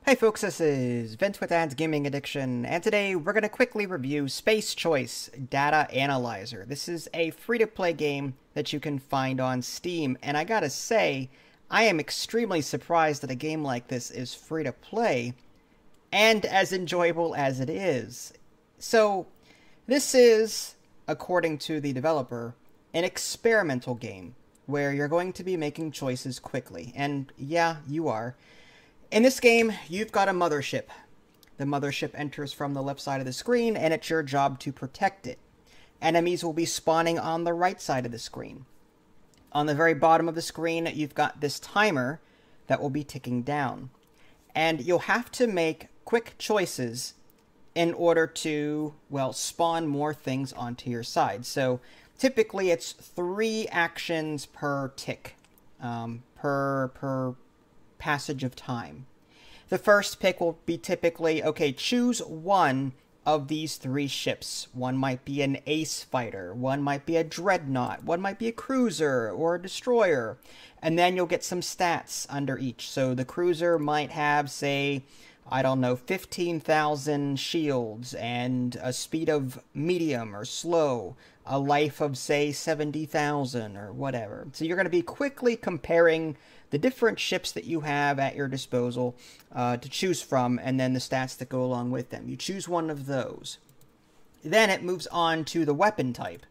Hey folks, this is Vince with Ad's Gaming Addiction, and today we're going to quickly review Space Choice Data Analyzer. This is a free-to-play game that you can find on Steam, and I gotta say, I am extremely surprised that a game like this is free-to-play, and as enjoyable as it is. So, this is, according to the developer, an experimental game, where you're going to be making choices quickly, and yeah, you are. In this game, you've got a mothership. The mothership enters from the left side of the screen, and it's your job to protect it. Enemies will be spawning on the right side of the screen. On the very bottom of the screen, you've got this timer that will be ticking down. And you'll have to make quick choices in order to, well, spawn more things onto your side. So, typically it's 3 actions per tick, per passage of time. The first pick will be typically, okay, choose one of these 3 ships. One might be an ace fighter, one might be a dreadnought, one might be a cruiser or a destroyer, and then you'll get some stats under each. So the cruiser might have, say, I don't know, 15,000 shields and a speed of medium or slow, a life of, say, 70,000 or whatever. So you're going to be quickly comparing the different ships that you have at your disposal to choose from, and then the stats that go along with them. You choose one of those. Then it moves on to the weapon type.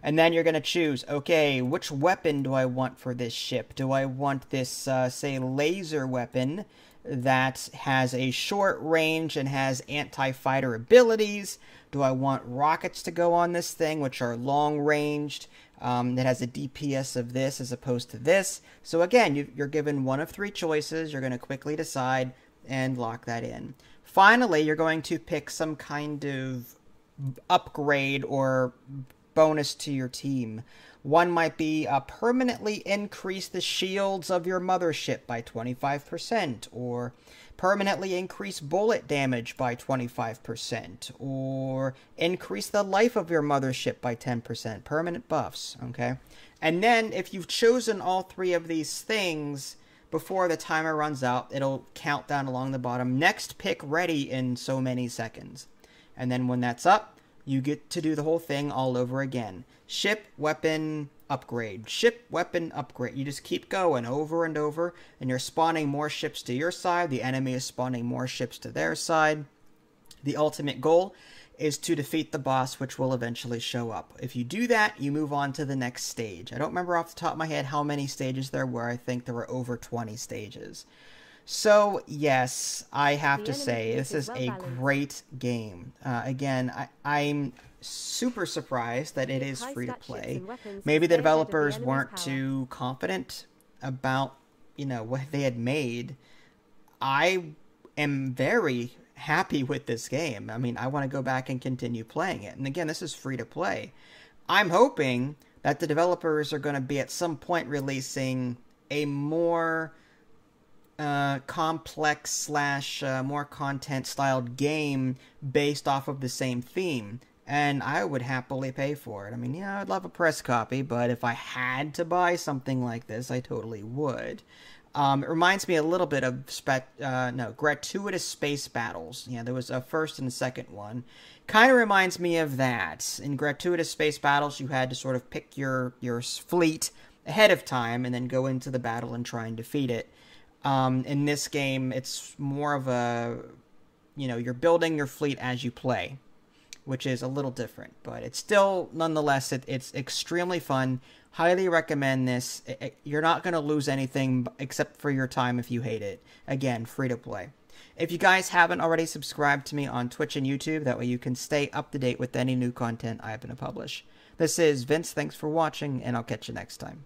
And then you're going to choose, okay, which weapon do I want for this ship? Do I want this, say, laser weapon that has a short range and has anti-fighter abilities? Do I want rockets to go on this thing, which are long-ranged, that has a DPS of this as opposed to this? So again, you're given one of 3 choices. You're going to quickly decide and lock that in. Finally, you're going to pick some kind of upgrade or bonus to your team. One might be permanently increase the shields of your mothership by 25%, or permanently increase bullet damage by 25%, or increase the life of your mothership by 10%. Permanent buffs, okay? And then if you've chosen all 3 of these things before the timer runs out, it'll count down along the bottom. Next pick ready in so many seconds. And then when that's up, you get to do the whole thing all over again. Ship, weapon, upgrade. Ship, weapon, upgrade. You just keep going over and over, and you're spawning more ships to your side. The enemy is spawning more ships to their side. The ultimate goal is to defeat the boss, which will eventually show up. If you do that, you move on to the next stage. I don't remember off the top of my head how many stages there were. I think there were over 20 stages. So, yes, I have to say, this is a great game. Again, I'm super surprised that it is free to play. Maybe the developers weren't too confident about, what they had made. I am very happy with this game. I mean, I want to go back and continue playing it. And again, this is free to play. I'm hoping that the developers are going to be at some point releasing a more complex / more content styled game based off of the same theme, and I would happily pay for it. I mean, yeah, I'd love a press copy, but if I had to buy something like this, I totally would. It reminds me a little bit of Gratuitous Space Battles. Yeah, there was a first and a second one. Kind of reminds me of that. In Gratuitous Space Battles, you had to sort of pick your fleet ahead of time and then go into the battle and try and defeat it. In this game, it's more of a, you're building your fleet as you play, which is a little different, but it's still, nonetheless, it's extremely fun. Highly recommend this. You're not going to lose anything except for your time if you hate it. Again, free to play. If you guys haven't already subscribed to me on Twitch and YouTube, that way you can stay up to date with any new content I happen to publish. This is Vince, thanks for watching, and I'll catch you next time.